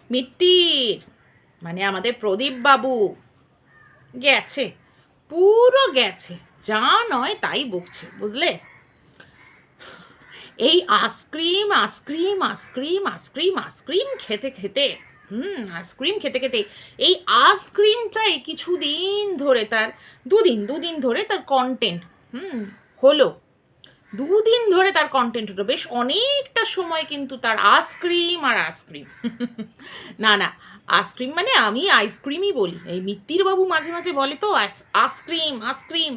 মিত্তির মানে আমাদের প্রদীপ বাবু গেছে, পুরো গেছে, যা নয় তাই বকছে, বুঝলে? এই ice cream ice cream ice cream ice cream ice cream খেতে খেতে আইসক্রিম খেতে খেতে এই আইসক্রিমটাই কিছুদিন ধরে তার দুদিন ধরে তার কন্টেন্ট হলো, দুদিন ধরে তার কন্টেন্ট হলো, বেশ অনেকটা সময় কিন্তু তার আইসক্রিম আর আইসক্রিম না না, আইসক্রিম মানে আমি আইসক্রিমই বলি, এই মিত্তির বাবু মাঝে মাঝে বলে তো আইসক্রিম আইসক্রিম।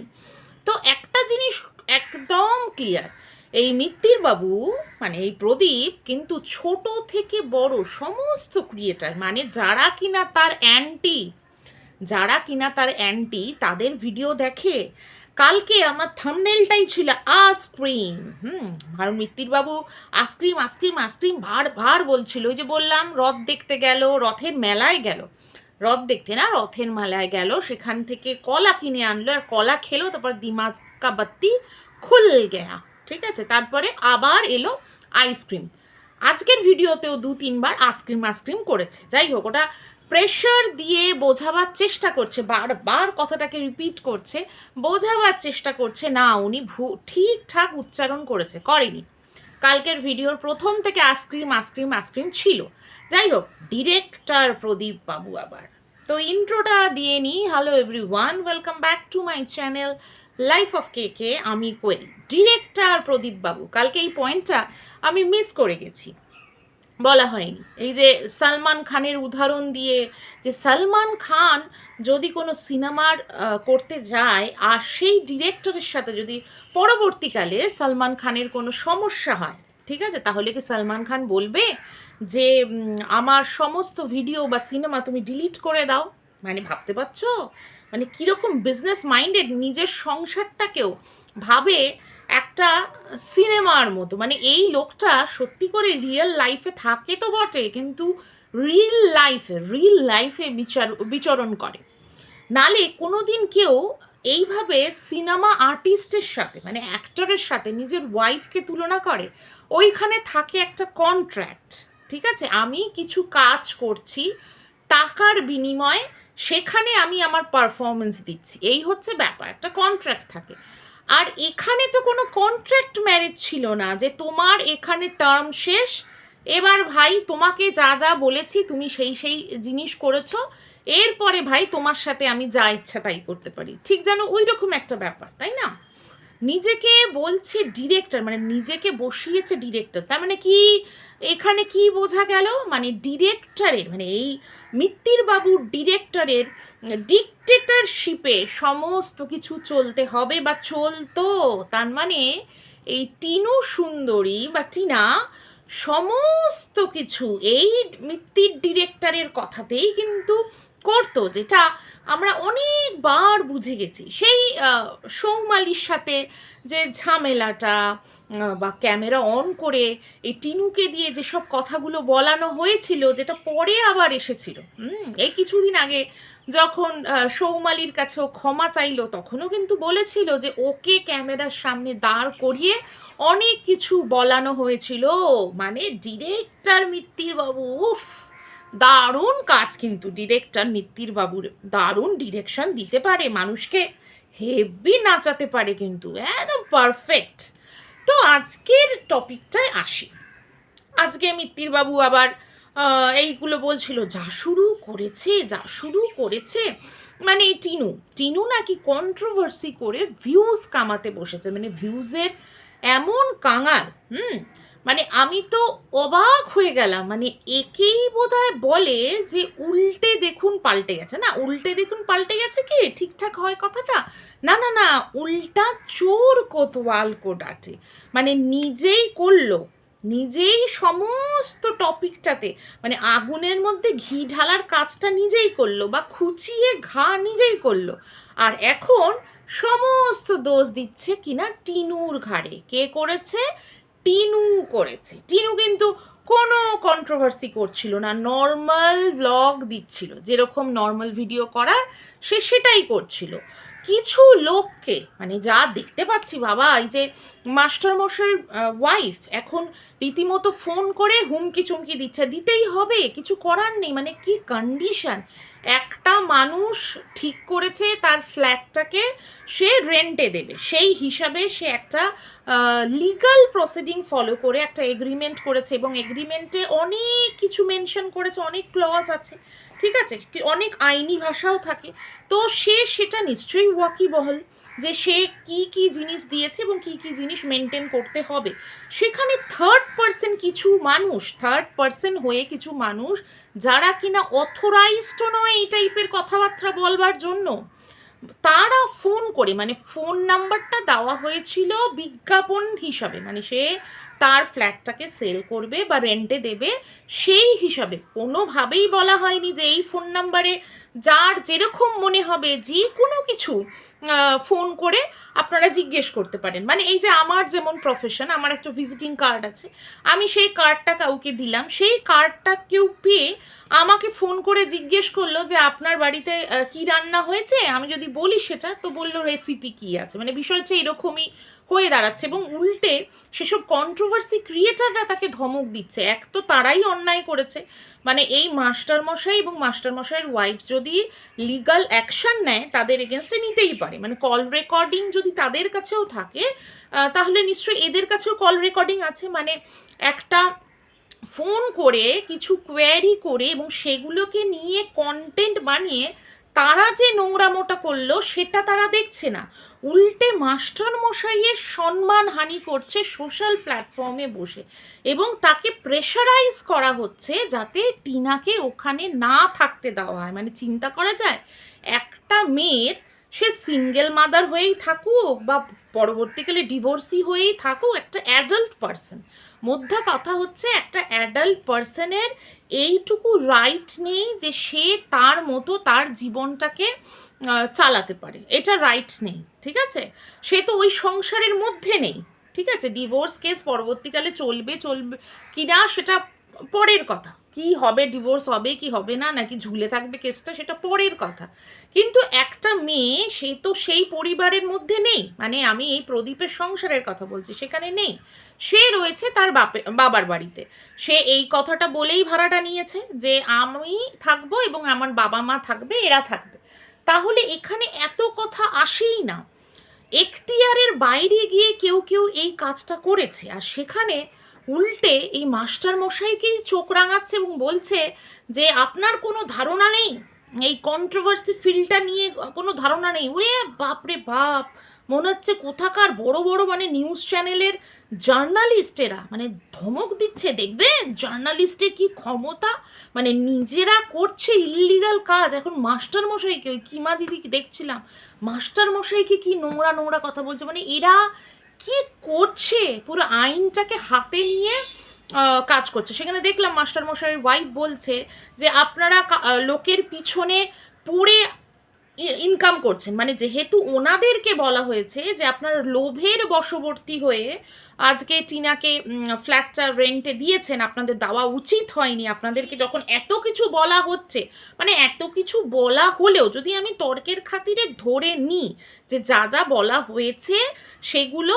তো একটা জিনিস একদম ক্লিয়ার, এই মিত্তির বাবু মানে এই প্রদীপ কিন্তু ছোট থেকে বড় সমস্ত ক্রিয়েটার মানে যারা কিনা তার অ্যান্টি তাদের ভিডিও দেখে। কালকে আমার থাম্বনেলটাই ছিল আইসক্রিম। আর মিত্তির বাবু আইসক্রিম আইসক্রিম আইসক্রিম ভার বলছিল, ওই যে বললাম রথ দেখতে গেল, রথের মেলায় গেল, রথ দেখতে না রথের মেলায় গেল, সেখান থেকে কলা কিনে আনলো আর কলা খেলো, তারপর দিমাগ কা বাত্তি খুল গেয়া, ঠিক আছে, তারপরে আবার এলো আইসক্রিম। আজকের ভিডিওতেও 2-3 বার আইসক্রিম আইসক্রিম করেছে। যাই হোক, ওটা প্রেশার দিয়ে বোঝাবার চেষ্টা করছে, বারবার কথাটাকে রিপিট করছে, বোঝাবার চেষ্টা করছে না উনি ঠিকঠাক উচ্চারণ করেনি। কালকের ভিডিওর প্রথম থেকে আইসক্রিম আইসক্রিম আইসক্রিম ছিল। যাই হোক, ডিরেক্টর প্রদীপ বাবু আবার তো ইন্ট্রোটা দিয়ে নিই। Hello everyone, welcome back to my channel life of K K, আমি কোয়েল। ডিরেক্টর প্রদীপ বাবু, কালকে এই পয়েন্টটা আমি মিস করে গেছি, বলা হয়নি। এই যে সালমান খানের উদাহরণ দিয়ে, যে সালমান খান যদি কোনো সিনেমার করতে যায় আর সেই ডিরেক্টরের সাথে যদি পরবর্তীকালে সালমান খানের কোনো সমস্যা হয়, ঠিক আছে, তাহলে কি সালমান খান বলবে যে আমার সমস্ত ভিডিও বা সিনেমা তুমি ডিলিট করে দাও? মানে ভাবতে পারছো মানে কীরকম বিজনেস মাইন্ডেড, নিজের সংসারটাকেও ভাবে একটা সিনেমার মতো। মানে এই লোকটা সত্যি করে রিয়েল লাইফে থাকে তো বটে, কিন্তু রিল লাইফে বিচরণ করে। নালে কোনো দিন কেউ এইভাবে সিনেমা আর্টিস্টের সাথে মানে অ্যাক্টরের সাথে নিজের ওয়াইফকে তুলনা করে। ওইখানে থাকে একটা কন্ট্র্যাক্ট, ঠিক আছে, আমি কিছু কাজ করছি টাকার বিনিময়ে, সেখানে আমি আমার পারফরমেন্স দিচ্ছি, এই হচ্ছে ব্যাপার, একটা কন্ট্র্যাক্ট থাকে। আর এখানে তো কোনো কন্ট্রাক্ট ম্যারেজ ছিল না যে তোমার এখানে টার্ম শেষ, এবার ভাই তোমাকে যা যা বলেছি তুমি সেই সেই জিনিস করেছো, এরপরে ভাই তোমার সাথে আমি যা ইচ্ছা তাই করতে পারি, ঠিক যেন ওই রকম একটা ব্যাপার, তাই না? নিজেকে বলছে ডিরেক্টর, মানে নিজেকে বসিয়েছে ডিরেক্টর, তার মানে কি এখানে কি বোঝা গেল, মানে ডিরেক্টরের মানে এই মিত্তির বাবুর ডিরেক্টরের ডিকটেটরশিপে সমস্ত কিছু চলতে হবে বা চলতো। তার মানে এই টিনু সুন্দরী বা টিনা সমস্ত কিছু এই মিত্তির ডিরেক্টরের কথাতেই কিন্তু করতো, যেটা আমরা অনেকবার বুঝে গেছি। সেই সৌমালির সাথে যে ঝামেলাটা বা ক্যামেরা অন করে এই টিনুকে দিয়ে যেসব কথাগুলো বলানো হয়েছিল, যেটা পরে আবার এসেছিল, এই কিছুদিন আগে যখন সৌমালির কাছেও ক্ষমা চাইলো, তখনও কিন্তু বলেছিল যে ওকে ক্যামেরার সামনে দাঁড় করিয়ে অনেক কিছু বলানো হয়েছিল। মানে ডিরেক্টর মিত্তির বাবু, উফ, দারুণ কাজ কিন্তু ডিরেক্টর মিত্তির বাবুর, দারুণ ডিরেকশন দিতে পারে, মানুষকে হেভি নাচাতে পারে, কিন্তু একদম পারফেক্ট। তো আজকের টপিকটায় আসি। আজকে মিত্তির বাবু আবার এইগুলো বলছিল, যা শুরু করেছে মানে এই টিনু নাকি কন্ট্রোভার্সি করে ভিউজ কামাতে বসেছে, মানে ভিউজের এমন কাঙাল। মানে আমি তো অবাক হয়ে গেলাম, মানে একেই বোধহয় বলে যে উল্টে দেখুন পাল্টে গেছে। না, উল্টে দেখুন পাল্টে গেছে কি ঠিকঠাক হয় কথাটা? না না না, উল্টা চোর কোতোয়াল কো ডাঁটে, মানে নিজেই করলো, নিজেই সমস্ত টপিকটাতে মানে আগুনের মধ্যে ঘি ঢালার কাজটা নিজেই করলো, বা খুঁচিয়ে ঘা নিজেই করলো, আর এখন সমস্ত দোষ দিচ্ছে কিনা টিনুর ঘাড়ে। কে করেছে? টিনু করেছে। টিনু কিন্তু কোনো কন্ট্রোভার্সি করছিল না, নর্মাল ব্লগ দিচ্ছিল, যেরকম নর্মাল ভিডিও করার সে সেটাই করছিল। কিছু লোককে, মানে যা দেখতে পাচ্ছি বাবা, এই যে মাস্টারমশাইয়ের ওয়াইফ এখন রীতিমতো ফোন করে হুমকি চুমকি দিচ্ছে, দিতেই হবে, কিছু করার নেই। মানে কি কন্ডিশন! একটা মানুষ ঠিক করেছে তার ফ্ল্যাটটাকে সে রেন্টে দেবে, সেই হিসাবে সে একটা লিগাল প্রসিডিং ফলো করে একটা এগ্রিমেন্ট করেছে, এবং এগ্রিমেন্টে অনেক কিছু মেনশন করেছে, অনেক ক্লজ আছে, ঠিক আছে, অনেক আইনি ভাষাও থাকে। তো সে সেটা নিশ্চয়ই ওয়াকিবহল যে সে কি কি জিনিস দিয়েছে এবং কি কি জিনিস মেনটেন করতে হবে। সেখানে থার্ড পার্সন হয়ে কিছু মানুষ যারা কিনা অথরাইজড নয় এই টাইপের কথাবার্তা বলবার জন্য, তারা ফোন করে, মানে ফোন নাম্বারটা দেওয়া হয়েছিল বিজ্ঞাপন হিসাবে, মানে সে তার ফ্ল্যাটটাকে সেল করবে বা রেন্টে দেবে সেই হিসাবে, কোনোভাবেই বলা হয়নি যে এই ফোন নাম্বারে যার যেরকম মনে হবে যে কোনো কিছু ফোন করে আপনারা জিজ্ঞেস করতে পারেন। মানে এই যে আমার যেমন প্রফেশন, আমার একটা ভিজিটিং কার্ড আছে, আমি সেই কার্ডটা কাউকে দিলাম, সেই কার্ডটা কেউ পেয়ে আমাকে ফোন করে জিজ্ঞেস করলো যে আপনার বাড়িতে কি রান্না হয়েছে, আমি যদি বলি সেটা, তো বললো রেসিপি কি আছে, মানে বিষয়টা এরকমই হয়ে দাঁড়াচ্ছে। এবং উল্টে সেসব কন্ট্রোভার্সি ক্রিয়েটাররা তাকে ধমক দিচ্ছে। এক তো তারাই অন্যায় করেছে, মানে এই মাস্টারমশাই এবং মাস্টারমশাইয়ের ওয়াইফ যদি লিগাল অ্যাকশন নেয় তাদের এগেনস্টে নিতেই পারে, মানে কল রেকর্ডিং যদি তাদের কাছেও থাকে তাহলে নিশ্চয়ই এদের কাছেও কল রেকর্ডিং আছে। মানে একটা ফোন করে কিছু কোয়ারি করে এবং সেগুলোকে নিয়ে কন্টেন্ট বানিয়ে তারা যে নোংরামোটা করলো সেটা তারা দেখছে না, উল্টে মাস্টারমশাইয়ের সম্মান হানি করছে সোশ্যাল প্ল্যাটফর্মে বসে, এবং তাকে প্রেশারাইজ করা হচ্ছে যাতে টিনাকে ওখানে না থাকতে দেওয়া হয়। মানে চিন্তা করা যায়, একটা মেয়ের, সে সিঙ্গেল মাদার হয়েই থাকুক বা পরবর্তীকালে ডিভোর্সি হয়েই থাকুক, একটা অ্যাডাল্ট পার্সন, মধ্যে কথা হচ্ছে একটা অ্যাডাল্ট পার্সনের এইটুকু রাইট নেই যে সে তার মতো তার জীবনটাকে চালাতে পারে, এটা রাইট নেই, ঠিক আছে। সে তো ওই সংসারের মধ্যে নেই, ঠিক আছে। ডিভোর্স কেস পরবর্তীকালে চলবে কি না সেটা পরের কথা, কি হবে, ডিভোর্স হবে কি হবে না, নাকি ঝুলে থাকবে কেসটা, সেটা পরের কথা। কিন্তু একটা মেয়ে, সে তো সেই পরিবারের মধ্যে নেই, মানে আমি এই প্রদীপের সংসারের কথা বলছি, সেখানে নেই, সে রয়েছে তার বাবার বাড়িতে। সে এই কথাটা বলেই ভাড়াটা নিয়েছে যে আমি থাকবো এবং আমার বাবা মা থাকবে, এরা থাকবে। তাহলে এখানে এত কথা আসেই না, এখতিয়ারের বাইরে গিয়ে কেউ কেউ এই কাজটা করেছে, আর সেখানে উল্টে এই মাস্টার মশাইকেই চোখ রাঙাচ্ছে এবং বলছে যে আপনার কোনো ধারণা নেই, এই কন্ট্রোভার্সি ফিল্ডটা নিয়ে কোনো ধারণা নেই। ওরে বাপরে বাপ, মনে হচ্ছে কোথাকার বড় বড় মানে নিউজ চ্যানেলের জার্নালিস্টেরা মানে ধমক দিচ্ছে। দেখবেন জার্নালিস্টের কি ক্ষমতা, মানে নিজেরা করছে ইল্লিগাল কাজ, এখন মাস্টার মশাইকে, ওই কিমা দিদি দেখছিলাম মাস্টার মশাইকে কি নোংরা নোংরা কথা বলছে। মানে এরা কি করছে, পুরো আইনটাকে হাতে নিয়ে কাজ করছে। সেখানে দেখলাম মাস্টার মশাইয়ের ওয়াইফ বলছে যে আপনারা লোকের পিছনে পড়ে ইনকাম করছেন, মানে যেহেতু ওনাদেরকে বলা হয়েছে যে আপনার লোভের বশবর্তী হয়ে আজকে টিনাকে ফ্ল্যাটটা রেন্টে দিয়েছেন, আপনাদের দেওয়া উচিত হয়নি। আপনাদেরকে যখন এত কিছু বলা হচ্ছে, মানে এত কিছু বলা হলেও যদি আমি তর্কের খাতিরে ধরে নিই যে যা যা বলা হয়েছে সেগুলো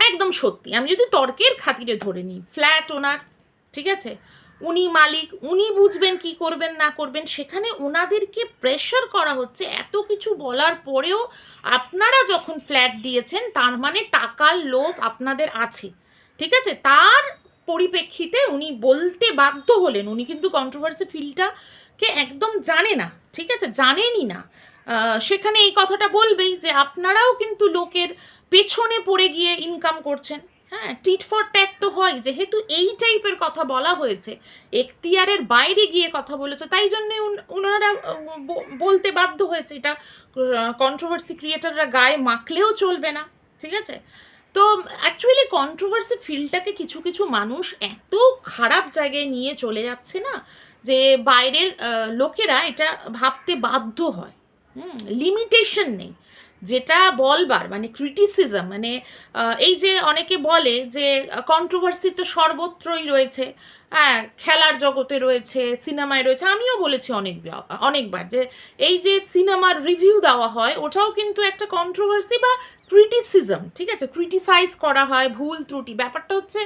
একদম সত্যি, আমি যদি তর্কের খাতিরে ধরে নিই, ফ্ল্যাট ওনার, ঠিক আছে, উনি মালিক, উনি বুঝবেন কি করবেন না করবেন, সেখানে ওনাদেরকে প্রেশার করা হচ্ছে। এত কিছু বলার পরেও আপনারা যখন ফ্ল্যাট দিয়েছেন তার মানে টাকার লোভ আপনাদের আছে, ঠিক আছে, তার পরিপ্রেক্ষিতে উনি বলতে বাধ্য হলেন। উনি কিন্তু কন্ট্রোভার্সি ফিল্ডটাকে একদম জানে না, ঠিক আছে, জানেনই না। সেখানে এই কথাটা বলবেই যে আপনারাও কিন্তু লোকের পেছনে পড়ে গিয়ে ইনকাম করছেন। হ্যাঁ, টিট ফর ট্যাট তো হয়, যেহেতু এই টাইপের কথা বলা হয়েছে, এখতিয়ারের বাইরে গিয়ে কথা বলেছে, তাই জন্যে ওনারা বলতে বাধ্য হয়েছে। এটা কন্ট্রোভার্সি ক্রিয়েটাররা গায়ে মাখলেও চলবে না, ঠিক আছে। তো অ্যাকচুয়ালি কন্ট্রোভার্সি ফিল্ডটাকে কিছু কিছু মানুষ এত খারাপ জায়গায় নিয়ে চলে যাচ্ছে না, যে বাইরের লোকেরা এটা ভাবতে বাধ্য হয়। লিমিটেশন নেই, যেটা বলবার মানে ক্রিটিসিজম মানে এই যে অনেকে বলে যে কন্ট্রোভার্সি তো সর্বত্রই রয়েছে, হ্যাঁ, খেলার জগতে রয়েছে, সিনেমায় রয়েছে, আমিও বলেছি অনেকবার যে এই যে সিনেমার রিভিউ দেওয়া হয় ওটাও কিন্তু একটা কন্ট্রোভার্সি বা ক্রিটিসিজম, ঠিক আছে, ক্রিটিসাইজ করা হয়, ভুল ত্রুটি, ব্যাপারটা হচ্ছে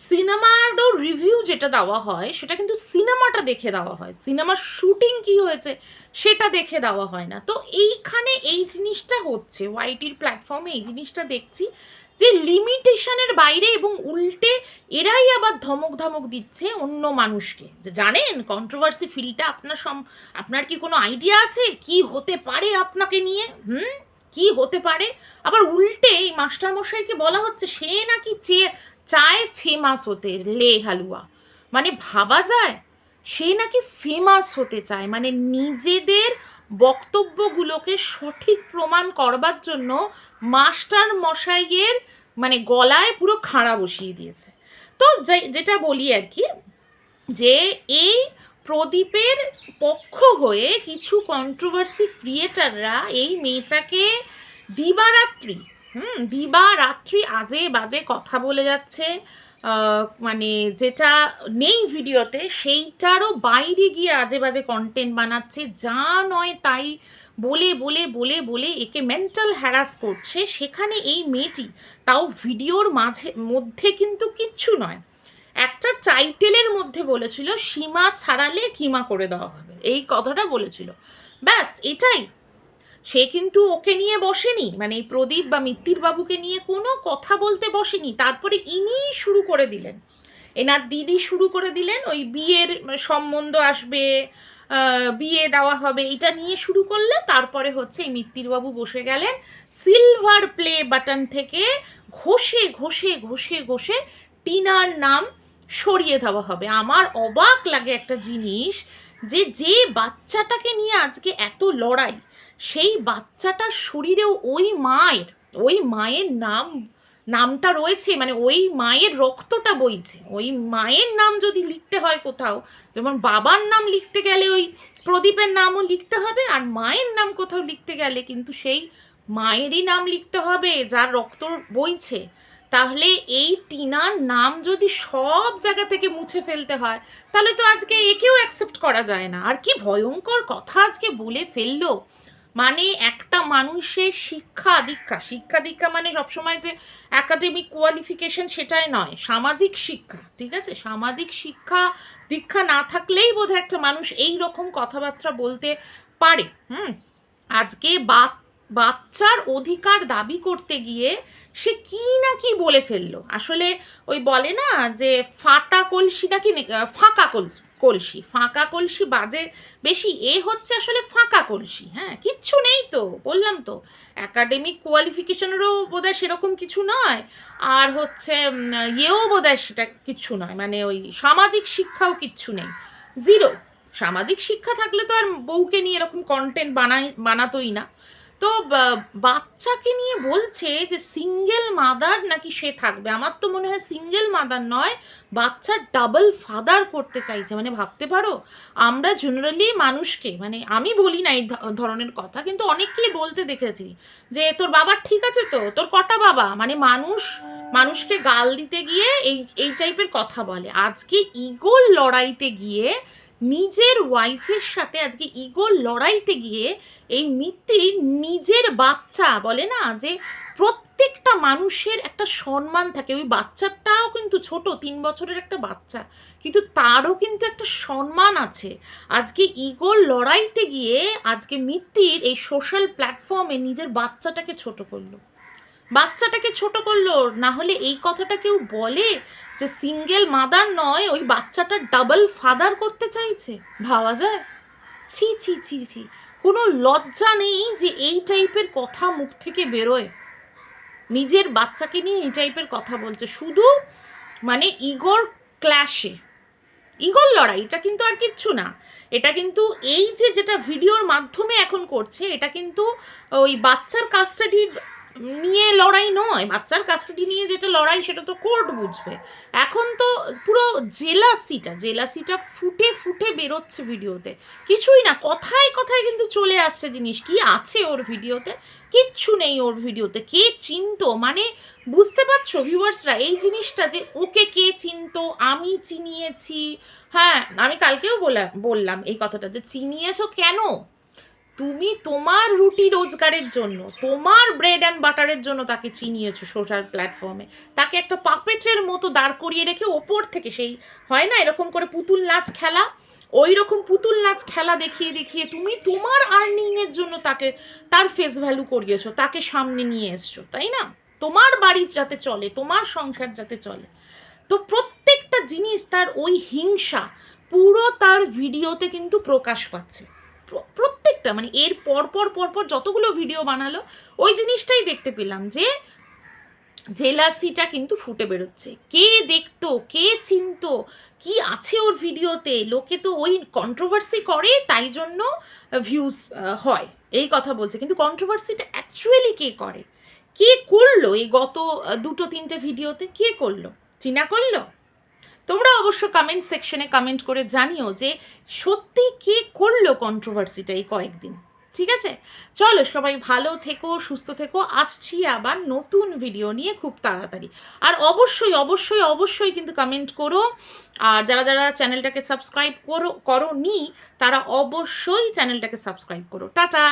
সিনেমারও রিভিউ যেটা দেওয়া হয় সেটা কিন্তু সিনেমাটা দেখে দেওয়া হয়, সিনেমার শুটিং কি হয়েছে সেটা দেখে দেওয়া হয় না। তো এইখানে এই জিনিসটা হচ্ছে ওয়াইটির প্ল্যাটফর্মে, এই জিনিসটা দেখছি যে লিমিটেশনের বাইরে এবং উল্টে এরাই আবার ধমক ধমক দিচ্ছে অন্য মানুষকে যে জানেন কন্ট্রোভার্সি ফিলটা আপনার কি কোনো আইডিয়া আছে কি হতে পারে আপনাকে নিয়ে, কি হতে পারে। আবার উল্টে এই মাস্টারমশাইকে বলা হচ্ছে সে নাকি চায় ফেমাস হতে, লে হালুয়া, মানে ভাবা যায় সে নাকি ফেমাস হতে চায়, মানে নিজেদের বক্তব্যগুলোকে সঠিক প্রমাণ করবার জন্য মাস্টার মশাইয়ের মানে গলায় পুরো খাঁড়া বসিয়ে দিয়েছে। তো যেটা বলি আর কি, যে এই প্রদীপের পক্ষ হয়ে কিছু কন্ট্রোভার্সি ক্রিয়েটাররা এই মেয়েটাকে দিবারাত্রি দিবারাত্রি আজে বাজে কথা বলে যাচ্ছে, মানে যেটা নেই ভিডিওতে সেইটারও বাইরে গিয়ে আজে বাজে কন্টেন্ট বানাচ্ছে, যা নয় তাই বলে বলে বলে বলে একে মেন্টাল হ্যারাস করছে। সেখানে এই মেয়েটি তাও ভিডিওর মধ্যে কিন্তু কিচ্ছু নয়, একটা টাইটেলের মধ্যে বলেছিল সীমা ছাড়ালে কিমা করে দেওয়া হবে, এই কথাটা বলেছিল, ব্যাস এটাই। সে কিন্তু ওকে নিয়ে বসেনি, মানে এই প্রদীপ বা মিত্তির বাবুকে নিয়ে কোনো কথা বলতে বসেনি। তারপরে ইনি শুরু করে দিলেন, এনার দিদি শুরু করে দিলেন ওই বিয়ের সম্বন্ধ আসবে, বিয়ে দেওয়া হবে, এটা নিয়ে শুরু করলে তারপরে হচ্ছে এই মিত্তিরবাবু বসে গেলেন সিলভার প্লে বাটন থেকে ঘষে ঘষে ঘষে ঘষে টিনার নাম সরিয়ে দেওয়া হবে। আমার অবাক লাগে একটা জিনিস, যে বাচ্চাটাকে নিয়ে আজকে এত লড়াই, সেই বাচ্চাটার শরীরেও ওই মায়ের নামটা রয়েছে, মানে ওই মায়ের রক্তটা বইছে, ওই মায়ের নাম যদি লিখতে হয় কোথাও, যেমন বাবার নাম লিখতে গেলে ওই প্রদীপের নামও লিখতে হবে, আর মায়ের নাম কোথাও লিখতে গেলে কিন্তু সেই মায়েরই নাম লিখতে হবে যার রক্ত বইছে। তাহলে এই টিনার নাম যদি সব জায়গা থেকে মুছে ফেলতে হয় তাহলে তো আজকে একেও অ্যাকসেপ্ট করা যায় না। আর কি ভয়ঙ্কর কথা আজকে বলে ফেললো, মানে একটা মানুষের শিক্ষা দীক্ষা মানে সবসময় যে একাডেমিক কোয়ালিফিকেশন সেটাই নয়, সামাজিক শিক্ষা, ঠিক আছে, সামাজিক শিক্ষা দীক্ষা না থাকলেই বোধহয় একটা মানুষ এই রকম কথাবার্তা বলতে পারে। আজকে বাচ্চার অধিকার দাবি করতে গিয়ে সে কি না কি বলে ফেললো। আসলে ওই বলে না যে ফাটা কলসি নাকি ফাঁকা কলসি বাজে বেশি, এ হচ্ছে আসলে ফাঁকা কলসি, হ্যাঁ, কিচ্ছু নেই তো, বললাম তো একাডেমিক কোয়ালিফিকেশনেরও বোধহয় সেরকম কিছু নয়, আর হচ্ছে ইয়েও বোধহয় সেটা কিচ্ছু নয়, মানে ওই সামাজিক শিক্ষাও কিচ্ছু নেই, জিরো। সামাজিক শিক্ষা থাকলে তো আর বউকে নিয়ে এরকম কন্টেন্ট বানাতোই না। তো বাচ্চাকে নিয়ে বলছে যে সিঙ্গেল মাদার নাকি সে থাকবে, আমার তো মনে হয় সিঙ্গেল মাদার নয়, বাচ্চার ডাবল ফাদার করতে চাইছে। মানে ভাবতে পারো, আমরা জেনারেলি মানুষকে, মানে আমি বলি না এই ধরনের কথা, কিন্তু অনেককেই বলতে দেখেছি যে তোর বাবার ঠিক আছে তো, তোর কটা বাবা, মানে মানুষকে গাল দিতে গিয়ে এই টাইপের কথা বলে। আজকে ইগোর লড়াইতে গিয়ে নিজের ওয়াইফের সাথে আজকে ইগোর লড়াইতে গিয়ে এই মিত্তি নিজের বাচ্চা, বলে না যে প্রত্যেকটা মানুষের একটা সম্মান থাকে, ওই বাচ্চাটাও কিন্তু ছোট 3 বছরের একটা বাচ্চা, কিন্তু তারও কিন্তু একটা সম্মান আছে। আজকে ইগোর লড়াইতে গিয়ে আজকে মিত্তির এই সোশ্যাল প্ল্যাটফর্মে নিজের বাচ্চাটাকে ছোট করলো। না হলে এই কথাটা কেউ বলে যে সিঙ্গেল মাদার নয়, ওই বাচ্চাটা ডাবল ফাদার করতে চাইছে, ভাবা যায়? ছি ছি ছি ছি, কোনো লজ্জা নেই যে এই টাইপের কথা মুখ থেকে বেরোয়, নিজের বাচ্চাকে নিয়ে এই টাইপের কথা বলছে, শুধু মানে ইগোর ক্ল্যাশে, ইগোর লড়াই, এটা কিন্তু আর কিচ্ছু না। এটা কিন্তু এই যেটা ভিডিওর মাধ্যমে এখন করছে, এটা কিন্তু ওই বাচ্চার কাস্টাডির নিয়ে লড়াই নয়, বাচ্চার কাস্টাডি নিয়ে যেটা লড়াই সেটা তো কোর্ট বুঝবে। এখন তো পুরো জেলাসিটা ফুটে ফুটে বেরোচ্ছে ভিডিওতে, কিছুই না, কথায় কথায় কিন্তু চলে আসছে জিনিস। কি আছে ওর ভিডিওতে? কিচ্ছু নেই ওর ভিডিওতে। কে চিনতো, মানে বুঝতে পারছো ভিউয়ার্সরা এই জিনিসটা, যে ওকে কে চিনতো, আমি চিনিয়েছি। হ্যাঁ, আমি কালকেও বললাম এই কথাটা, যে চিনিয়েছো কেন? তুমি তোমার রুটি রোজগারের জন্য, তোমার ব্রেড অ্যান্ড বাটারের জন্য তাকে চিনিয়েছো সোশ্যাল প্ল্যাটফর্মে। তাকে একটা পাপেটের মতো দাঁড় করিয়ে রেখে ওপর থেকে, সেই হয় না এরকম করে পুতুল নাচ খেলা, ওই রকম পুতুল নাচ খেলা দেখিয়ে দেখিয়ে তুমি তোমার আর্নিংয়ের জন্য তাকে, তার ফেস ভ্যালু করিয়েছো, তাকে সামনে নিয়ে এসছো, তাই না? তোমার বাড়ি যাতে চলে, তোমার সংসার যাতে চলে। তো প্রত্যেকটা জিনিস তার ওই হিংসা পুরো তার ভিডিওতে কিন্তু প্রকাশ পাচ্ছে। প্রত্যেকটা, মানে এর পরপর যতগুলো ভিডিও বানালো ওই জিনিসটাই দেখতে পেলাম, যে জেলাসিটা কিন্তু ফুটে বেরোচ্ছে। কে দেখতো, কে চিনতো, কি আছে ওর ভিডিওতে? লোকে তো ওই কন্ট্রোভার্সি করে, তাই জন্য ভিউজ হয়, এই কথা বলছে। কিন্তু কন্ট্রোভার্সিটা অ্যাকচুয়ালি কে করে? কে করলো এই গত 2-3টে ভিডিওতে? কে করলো? চীনা করলো? তোমরা অবশ্য কমেন্ট সেকশনে কমেন্ট করে জানিও যে সত্যি কে করলো কন্ট্রোভার্সিটা এই কয়েকদিন। ঠিক আছে, চলো সবাই ভালো থেকো, সুস্থ থেকো। আসছি আবার নতুন ভিডিও নিয়ে খুব তাড়াতাড়ি। আর অবশ্যই কিন্তু কমেন্ট করো। আর যারা যারা চ্যানেলটাকে সাবস্ক্রাইব করো নি, তারা অবশ্যই চ্যানেলটাকে সাবস্ক্রাইব করো। টাটা।